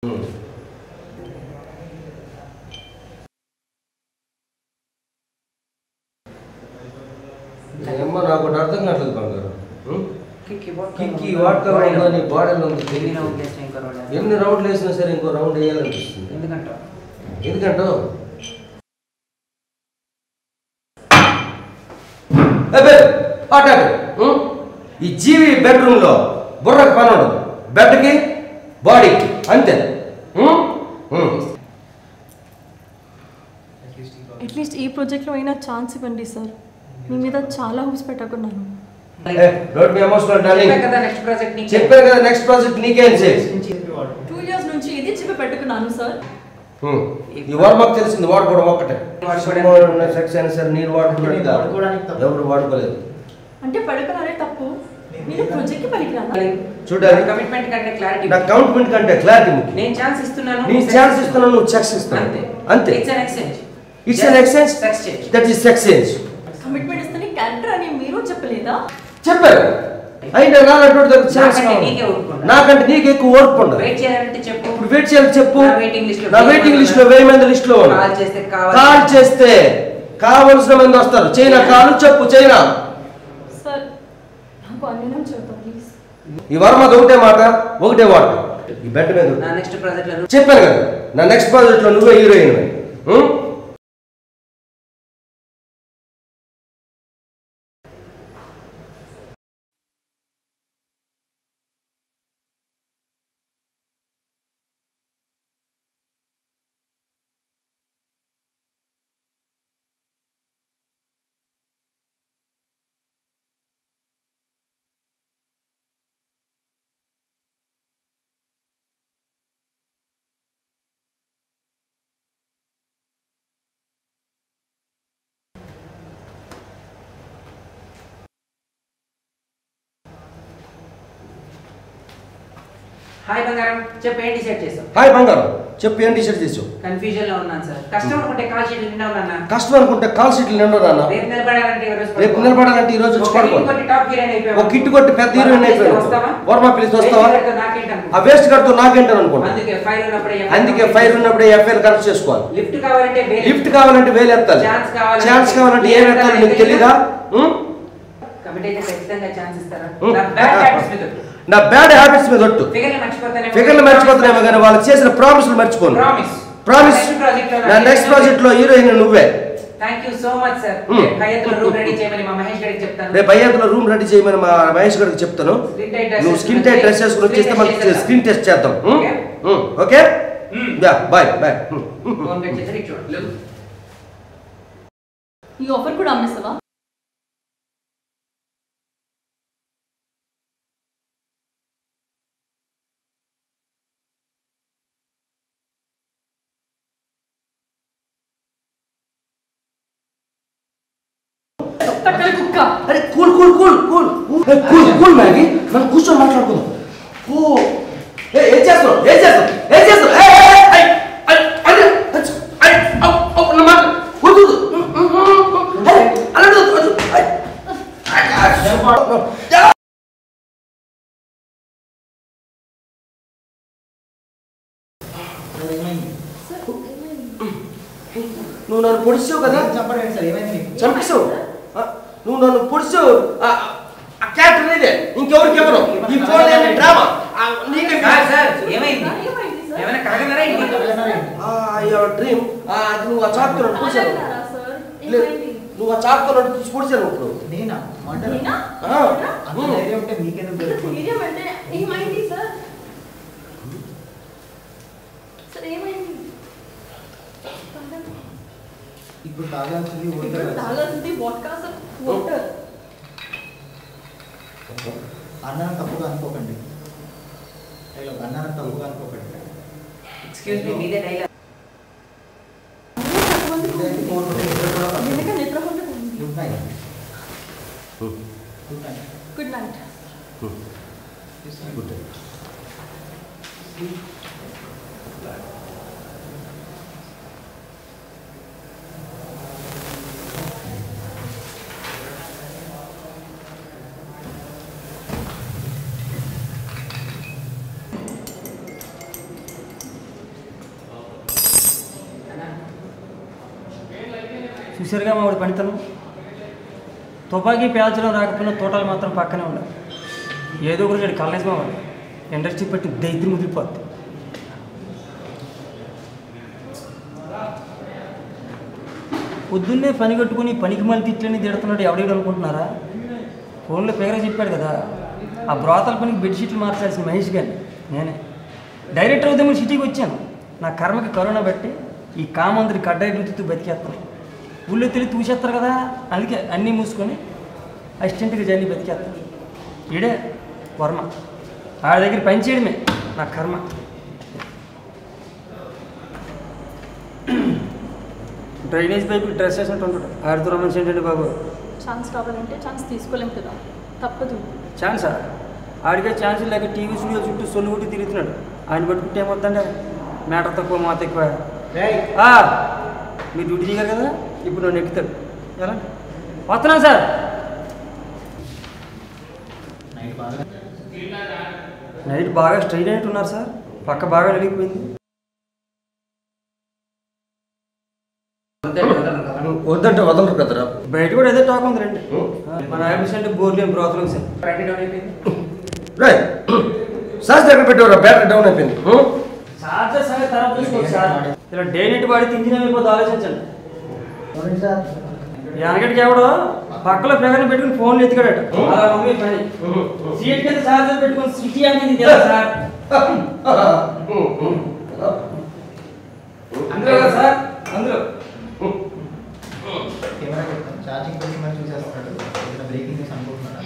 ఏమో నాకు ఒకటి అర్థం కావట్లేదు బంగారు. కిక్కి వాటర్ నీ బాడీలో ఉంది. ఎన్ని రౌండ్లు వేసినా సరే ఇంకో రౌండ్ వేయాలనిపిస్తుంది. ఎందుకంటో ఈ జీవి బెడ్రూమ్ లో బుర్రకు పని ఉండదు, బెడ్కి బాడీకి అంతే. అట్లీస్ట్ ఈ ప్రాజెక్ట్లో అయినా ఛాన్స్ ఇవ్వండి సార్. మీ మీద చాలా హోప్స్ పెట్టుకున్నాను. చెప్పారు కదా నెక్స్ట్ ప్రాజెక్ట్ నీకేం చేసి 2 years నుంచి ఇది చెప్పి పెట్టుకున్నాను సార్. ఈ వాడు తెలిసింది వాడుకోవడం ఒక్కటే. నీరు వాడుకోవడానికి ఎవరు వాడుకోలేదు అంటే పడుకున్నారే తప్పు. మీరు ప్రాజెక్ట్ పలికిరాను చూడాలి. కమిట్మెంట్ కంటే క్లారిటీ, నా కమిట్మెంట్ కంటే క్లారిటీ ముఖ్యం. నేను ఛాన్స్ ఇస్తున్నాను, నీ ఛాన్స్ ఇస్తున్నాను, నువ్వు చెక్స్ ఇస్తున్నావు అంతే. It's an exchange. It's an exchange. That is exchange. Commitment ఇస్తేనే క్యారెక్టర్ అని మీరు చెప్పలేదా? చెప్పారు. అయినా నాలంటోడి దగ్గర ఛాన్స్ నాకంటే నీకు ఎక్కువ ఓర్పు ఉండదు. వెయిట్ చేయాలంటే చెప్పు. ఇప్పుడు వెయిట్ చేయాలి చెప్పు. నా వెయిటింగ్ లిస్ట్ లో 1000 మంది లిస్ట్ లో కాల్ చేస్తే కావలసిన మంది వస్తారు. చైనా కాలు చెప్పు. చైనా సార్ నాకు అన్నం చెప్తా ప్లీజ్. ఈ వర్మది ఒకటే మాట ఒకటే వాడు. ఈ బెడ్ మీద నా నెక్స్ట్ ప్రాజెక్ట్ లో చెప్పాను కదా, నా నెక్స్ట్ ప్రాజెక్ట్ లో నువ్వే హీరోయిన్. హాయ్ బంగారం, చెప్పు ఏం డిసైడ్ చేసావు? హాయ్ బంగారం, చెప్పు ఏం డిసైడ్ చేసావు? కన్ఫ్యూజన్ లో ఉన్నాను సార్. కస్టమర్ అనుకుంటే కాల్ షీట్లు నిండా ఉన్నా. కస్టమర్ అనుకుంటే కాల్ షీట్లు నిండా ఉన్నా. రేపు నిలబడాలంటే ఈ రోజు వచ్చి పడుకోవాలి. ఒక కిట్టు కొట్టి పెద్ద హీరోయిన్ అయిపోయాడు. వర్మ పిలిచి వస్తావా? ఆ వేస్ట్ కడుతూ నాకేంటాను అనుకుంటా. అందుకే ఫైర్ ఉన్నప్పుడే ఎఫ్ఐఆర్ కరెక్ట్ చేసుకోవాలి. లిఫ్ట్ కావాలంటే వేలు ఎత్తాలి. ఛాన్స్ కావాలంటే ఏం ఎత్తాలి నీకు తెలీదా? నా బ్యాడ్ హ్యాబిట్స్ మీద ఒట్టు. ఫిగర్లు మర్చిపోతున్నామో కానీ వాళ్ళు చేసిన ప్రామిస్లు మర్చిపోను. ప్రామిస్. నా నెక్స్ట్ ప్రాజెక్ట్ లో హీరోయిన్ నువ్వే. Thank you so much sir. భయ్యతో రూమ్ రెడీ చేయమని మా మహేష్ గారికి చెప్తాను. రేపు భయ్యతో రూమ్ రెడీ చేయమని మా మహేష్ గారికి చెప్తాను. నువ్వు స్కిన్ టైట్ డ్రెస్ చేసుకుని వచ్చేస్తే మనకి స్కిన్ టెస్ట్ చేద్దాం. Okay bye bye. ఈ ఆఫర్ కూడా అమ్మేస్తావా? అరే cool cool cool cool cool cool Maggie, మనం కూర్చొని మాట్లాడుకుందాం. ఓ ఏం చేస్తావు ఏం చేస్తావు ఏం చేస్తావు? నువ్వు నన్ను పొడిచావు కదా, చంపేసావు. నువ్వు నన్ను పొడిచావు. ఆ క్యారెక్టర్ నీదే, ఇంకెవరికి ఎవరు? ఈ ఫోన్ డ్రామా డ్రీమ్. నువ్వు ఆ చాక్తో నన్ను పొడిచాను. నువ్వు ఆ చాక్తో నన్ను పొడిచాను. ఇప్పుడు ఇప్పుడు తాగాల్సింది వోడ్కా సార్, వాటర్. అన్నాను తప్పుగా అనుకోకండి. అన్నాను తప్పుగా అనుకోకండి. ఎక్స్క్యూజ్ మీ, మీదే dialogue. Good night. Good night. చూసారుగా మా వాడి పనితనం. తుపాకీ పేల్చడం రాకపోయినా తోటలు మాత్రం పక్కనే ఉండాలి. ఏదో ఒకటి కాలేజ్ మా వాడు ఇండస్ట్రీ పెట్టి దైత్యం ముదిరిపోద్ది. పొద్దున్నే పని కట్టుకుని పనికి మళ్ళీ తిట్లని తిడుతున్నాడు ఎవడేడు అనుకుంటున్నారా? ఫోన్లో పేరే చెప్పాడు కదా, ఆ బ్రోతల పనికి బెడ్షీట్లు మార్చాల్సిన మహేష్ గారిని నేనే. డైరెక్టర్ అవుతే సిటీకి వచ్చాను. నా కర్మకి కరోనా బట్టి ఈ కామందరి కడ్డాయి గుర్తు బతికేస్తాను. ఊళ్ళో తెలిసి తూసేస్తారు కదా, అందుకే అన్నీ మూసుకొని అసిస్టెంట్గా జల్లి బతికేస్తాను. ఈడే వర్మ, ఆడ దగ్గర పని చేయడమే నా కర్మ. డ్రైనేజ్ పైపు డ్రెస్ వేసినట్టు ఉంటాడు. ఆడితో రమణి ఏంటండి బాబు? ఛాన్స్ కావాలంటే ఛాన్స్ తీసుకోలేం కదా, తప్పదు. ఛాన్సా? ఆడికే ఛాన్స్ లేక టీవీ స్టూడియో చుట్టూ సొల్లు కొట్టి తిరుగుతున్నాడు. ఆయన పట్టుకుంటే ఏమవుతుందంటే మ్యాటర్ తక్కువ మాత ఎక్కువ. మీరు డ్యూటీ దిగారు కదా, ఇప్పుడు నన్ను ఎక్కుతాడు. ఎలా వస్తున్నాను సార్. నైట్ బాగా స్ట్రైన్ అయినట్టున్నారు సార్, పక్క బాగా నలిగిపోయింది. వద్దంటే వదలరు కదరా. బయట కూడా ఏదో టాక్ ఉంది రండి. మన ఆఫీస్ అంటే బోర్డు ఏం ప్రోత్సవం సార్. సార్ దగ్గర పెట్టేవారా, బ్యాటరీ డౌన్ అయిపోయింది. చార్జర్ సంగతి తర్వాత చూసుకోండి సార్. ఇలా డే నైట్ వాడితే ఇంజిన్ అయిపోతే ఆలోచించండి. వెనకటికి ఎవడో పక్కలో ప్రకారం పెట్టుకుని ఫోన్లు ఎత్తుకాడట. అలా మమ్మీ పని సీట్ కింద చార్జర్ పెట్టుకుని సిటీ అనేది సార్. అందులో కదా సార్, అందులో ఛార్జింగ్ పెట్టి మరి చూసేస్తున్నాడు. బ్రేకింగ్ న్యూస్ అనుకుంటున్నాడా?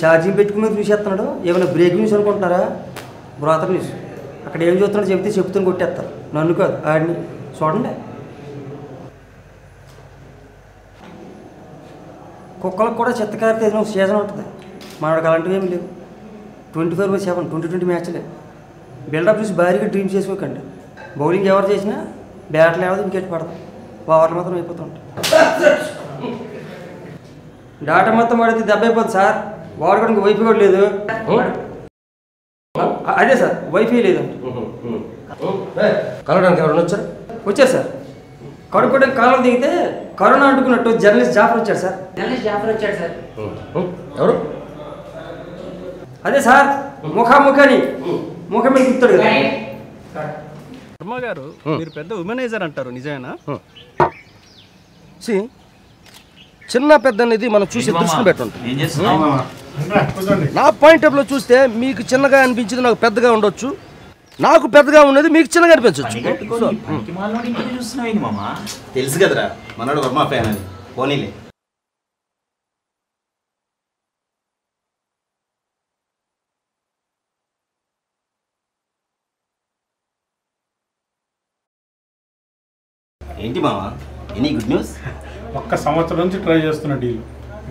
ఛార్జింగ్ పెట్టుకుని చూసేస్తున్నాడు. ఏమైనా బ్రేక్ న్యూస్ అనుకుంటున్నారా? Brother news. అక్కడ ఏం చూస్తున్నాడో చెప్తే చెప్తుని కొట్టేస్తారు. నన్ను కాదు, ఆడిని. చూడండి, కుక్కలకు కూడా చిత్తకారితే ఏదైనా ఒక సీజన్ ఉంటుంది. మనకు అలాంటివి ఏమి లేవు. 24/7 20 మ్యాచ్లే. బిల్డప్ చూసి భారీగా డ్రీమ్ చేసుకోకండి. బౌలింగ్ ఎవరు చేసినా బ్యాట్లు ఏమో వికెట్ పడతాం, ఓవర్లు మాత్రం అయిపోతుంటాయి. డాటా మొత్తం పడితే దెబ్బ అయిపోతుంది సార్. వాడుకోవడానికి వైఫై కూడా లేదు. అదే సార్, వైఫై లేదండి. కలవడానికి ఎవరైనా వచ్చారు? వచ్చారు సార్. కడుక్కోవడానికి కాలం దిగితే కరోనా అంటుకున్నట్టు జర్నలిస్ట్ జాఫర్ వచ్చాడు సార్. జాఫర్ వచ్చాడు సార్. ఎవరు? అదే సార్, ముఖాముఖని ముఖం మీద గుర్తాడు కదా. వర్మ గారు, మీరు పెద్ద ఉమెనైజర్ అంటారు, నిజమేనా? చిన్న పెద్ద అనేది మనం చూసి దృష్టిని పెట్టుంటాం. నా పాయింట్ ఆఫ్ లో చూస్తే మీకు చిన్నగా అనిపించింది నాకు పెద్దగా ఉండొచ్చు, నాకు పెద్దగా ఉండేది మీకు చిన్నగా అనిపించవచ్చు. తెలుసు కదరా మనోడు వర్మ ఫ్యాన్ అని. పోనీలే. ఏంటి మామ, ఎనీ గుడ్ న్యూస్? 1 సంవత్సరం నుంచి ట్రై చేస్తున్న డీల్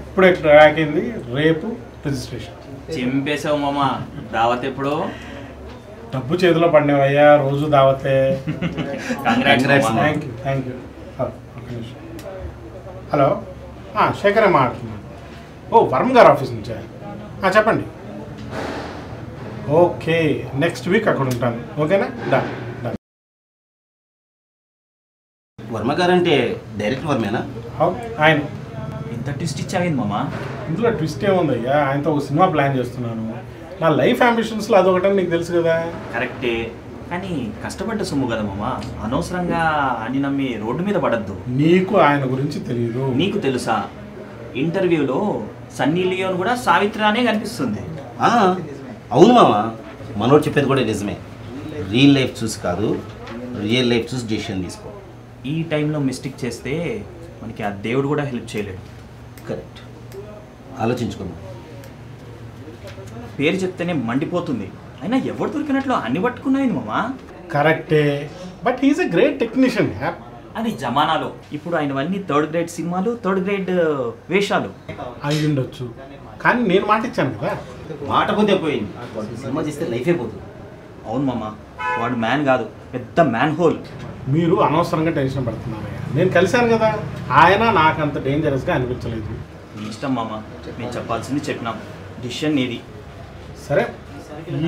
ఇప్పుడే ట్రాక్ అయింది. రేపు రిజిస్ట్రేషన్. చింపేసావు మామ. దావత్ ఎప్పుడు? డబ్బు చేతిలో పడినవయ్యా, రోజు దావతే. Thank you. హలో, శేఖరే మాట్లాడుతున్నాను. ఓ, వర్మ గారు ఆఫీస్ నుంచా? చెప్పండి. ఓకే, నెక్స్ట్ వీక్ అక్కడ ఉంటాను. ఓకేనా? డన్. వర్మ గారు అంటే డైరెక్ట్ వర్మేనా? ఆయన. ఇంత ట్విస్ట్ ఇచ్చావేంది మామ? ఇందులో ట్విస్ట్ ఏముందయ్యా, ఆయనతో ఒక సినిమా ప్లాన్ చేస్తున్నాను. నా లైఫ్ అంబిషన్స్లో అదొకటని నీకు తెలుసు కదా. కరెక్టే, కానీ కష్టపడ్డ సొమ్ము కదా మామ. అనవసరంగా అని నమ్మి రోడ్డు మీద పడద్దు. నీకు ఆయన గురించి తెలియదు. నీకు తెలుసా, ఇంటర్వ్యూలో సన్నీ లియోన్ కూడా సావిత్రానే కనిపిస్తుంది. అవును మామ, మనోడు చెప్పేది కూడా నిజమే. రియల్ లైఫ్ చూసి కాదు, రియల్ లైఫ్ చూసి డెసిషన్ తీసుకో. ఈ టైంలో మిస్టేక్ చేస్తే మనకి ఆ దేవుడు కూడా హెల్ప్ చేయలేడు. కరెక్ట్, ఆలోచించుకుందాం. పేరు చెప్తేనే మండిపోతుంది. అయినా ఎవరు దొరికినట్లు అన్ని పట్టుకున్నాయి మామా. కరెక్టే, but he's a great technician. అది జమానాలో. ఇప్పుడు ఆయనవన్నీ 3rd గ్రేడ్ సినిమాలు, 3rd గ్రేడ్ వేషాలు అయి ఉండొచ్చు, కానీ నేను మాట ఇచ్చాను కదా. మాట పోతే పోయింది, సినిమా చేస్తే లైఫ్ అయిపోతుంది. అవును మామ, వాడు మ్యాన్ కాదు, పెద్ద మ్యాన్ హోల్. మీరు అనవసరంగా టెన్షన్ పడుతున్నారు. నేను కలిశాను కదా, ఆయన నాకు అంత డేంజరస్గా అనిపించలేదు. మీ ఇష్టం మామ, నేను చెప్పాల్సింది చెప్పినాం. డిసిషన్ నీది. సరే,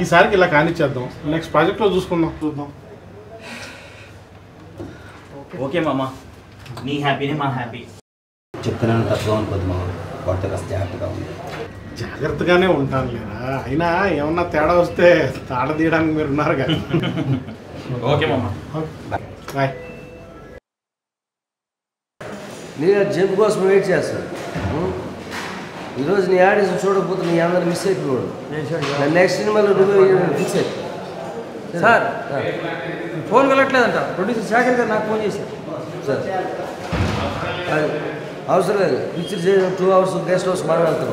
ఈసారికి ఇలా కానిచ్చేద్దాం. నెక్స్ట్ ప్రాజెక్ట్లో చూద్దాం. ఓకే మామ, నీ హ్యాపీనే మా హ్యాపీ. చెప్తున్నాను తక్కువ అనుకోద్దు మామ, కొత్త కాస్త జాగ్రత్తగా ఉంది. జాగ్రత్తగానే ఉంటాను లేదా, అయినా ఏమన్నా తేడా వస్తే తాడ తీయడానికి మీరు ఉన్నారు కదా. ఓకే మామ, బాయ్. నేను జంప్ కోసం వెయిట్ చేస్తాను. ఈరోజు నీ ఆడిషన్ చూడకపోతే నీ అందరూ మిస్ అయిపోయాడు. నెక్స్ట్ సినిమాలో నువ్వు ఫిక్స్ అయిపోయి. సార్ ఫోన్ వెళ్ళట్లేదంట. ప్రొడ్యూసర్ శాఖర్ గారు నాకు ఫోన్ చేశారు. సార్ అది అవసరం లేదు, పిక్చర్ 2 hours గెస్ట్ హౌస్ మనం వెళ్తాం.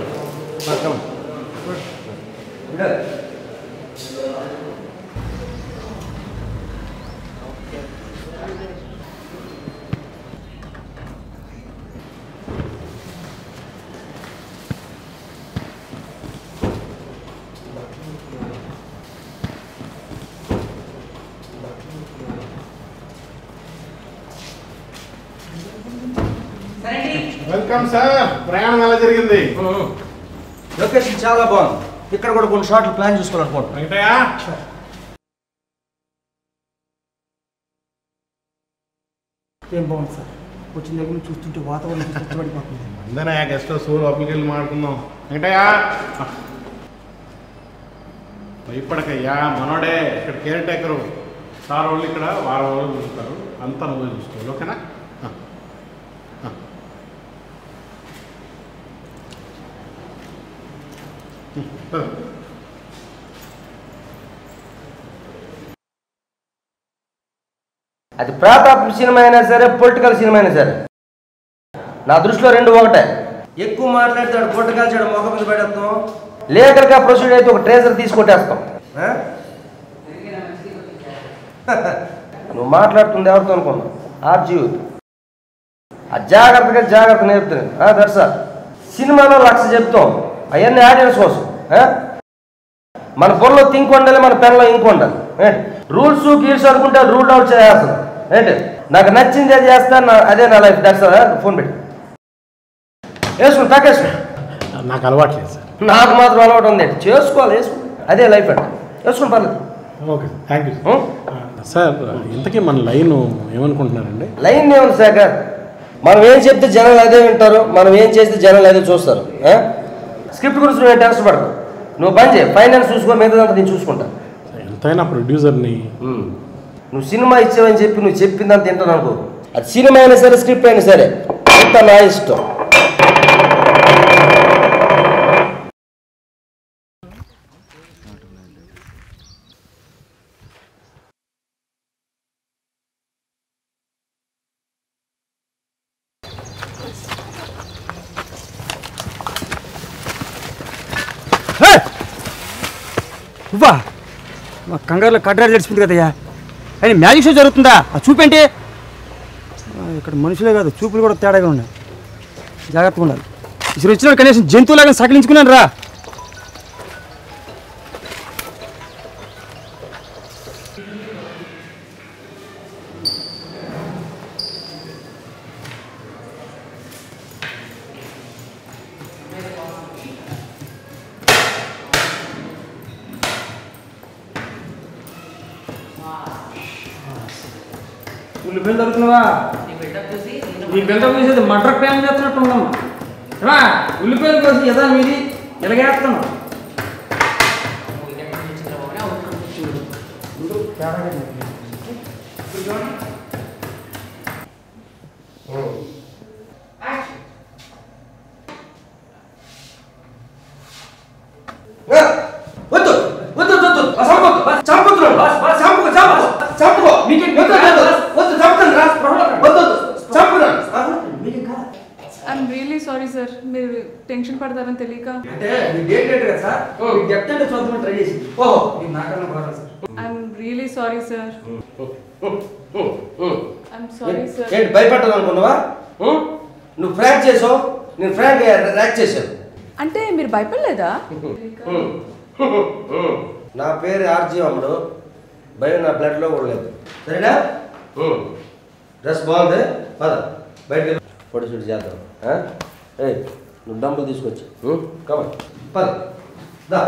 Welcome sir. ప్రయాణం ఎలా జరిగింది? లొకేషన్ చాలా బాగుంది. ఇక్కడ కూడా కొన్ని షాట్లు ప్లాన్ చేసుకోవాలనుకుంటున్నాను. వెంకటయ్య, ఏం బాగుంది సార్, వచ్చిన దగ్గర నుంచి చూస్తుంటే వాతావరణం పడిపోతుంది. అందరూ గెస్ట్ హౌస్ లోపలికి వెళ్ళి మాట్లాడుకుందాం. వెంకటయ్య భయపడకయ్యా, మనోడే ఇక్కడ కేర్ టేకరు. సార్ వాళ్ళు ఇక్కడ వారం రోజులు చూస్తారు, అంతా నువ్వే చూసుకోవాలి. ఓకేనా? అది ప్రతాప్ సినిమా అయినా సరే, పొలిటికల్ సినిమా అయినా సరే, నా దృష్టిలో రెండు ఒకటే. ఎక్కువ మాట్లాడితే పొలిటికల్ చేయడం మొక్క మీద పెడతాం, లీగల్గా ప్రొసీడ్ అయితే ఒక ట్రేజర్ తీసుకొట్టేస్తాం. నువ్వు మాట్లాడుతుంది ఎవరితో అనుకున్నావు? ఆర్జీవి. ఆ జాగ్రత్త నేర్పుతున్నాను. దర్శా సినిమాలో 1,00,000 చెప్తాం, అవన్నీ ఆడియన్స్ కోసం. మన పొరలో థింక్ ఉండాలి, మన పెన్లో ఇంక్ ఉండాలి. ఏంటి రూల్స్ గీల్స్ అనుకుంటే రూల్ అవుట్ చేయాల్సింది. ఏంటి నాకు నచ్చింది అది చేస్తాను, అదే నా లైఫ్. దర్శా ఫోన్ పెట్టి వేసుకుని తాకేసుకో. నాకు అలవాట్లేదు సార్. నాకు మాత్రం అలవాటు ఉంది. చేసుకోవాలి, వేసుకుని అదే లైఫ్ అంటే వేసుకుని పర్లేదు. Okay sir, thank you sir. ఇంతకీ మన లైన్ ఏమనుకుంటున్నారండి? లైన్ ఏముంది శేఖర్, మనం ఏం చెప్తే జనాలు అదే వింటారు, మనం ఏం చేస్తే జనాలు అదే చూస్తారు. స్క్రిప్ట్ గురించి నువ్వు టెన్షన్ పడకు, నువ్వు పని చేయి, ఫైనాన్స్ చూసుకో, మిగతాదంతా నేను చూసుకుంటా. ఎంతైనా ప్రొడ్యూసర్ని. నువ్వు సినిమా ఇచ్చావని చెప్పి నువ్వు చెప్పిందని తింటాను అనుకో, అది సినిమా అయినా సరే స్క్రిప్ట్ అయినా సరే, అంతా నా ఇష్టం. నువ్వా? మా కంగారులో కడ్రాలు తెలిసిపోయింది కదయ్యా. అయినా మ్యాజిక్ షో జరుగుతుందా? ఆ చూపేంటి? ఇక్కడ మనుషులే కాదు, చూపులు కూడా తేడాగా ఉన్నాయి. జాగ్రత్తగా ఉండాలి. ఇప్పుడు వచ్చిన కనీసం జంతువులాగా సకిలించుకున్నాను రా. ఉల్లిపాయలు దొరుకుతున్నావా? నీ బిల్డప్ చూసేది మటర్ ప్యాన్ చేస్తున్నట్టు ఉండమ్మా. ఉల్లిపాయలు కోసి ఎదా మీది ఎలాగేస్తున్నావు? ఐఎమ్ రియలీ సారీ సార్, మీరు టెన్షన్ పడతారని తెలియక. I'm really sorry sir. I'm sorry sir. ఏంటి భయపడ్డాను అనుకున్నావా? నువ్వు ఫ్రాంక్ చేసావు, నేను ఫ్రాంక్ ర్యాక్ చేశాను. అంటే మీరు భయపడలేదా? నా పేరు ఆర్జీ అమ్ముడు, భయం నా బ్లడ్లో కూడా లేదు. సరేనా? డ్రెస్ బాగుంది, పద బయటకు ఫోటో షూట్ చేద్దాం. నువ్వు డబ్బులు తీసుకొచ్చి కమన్ పద దా.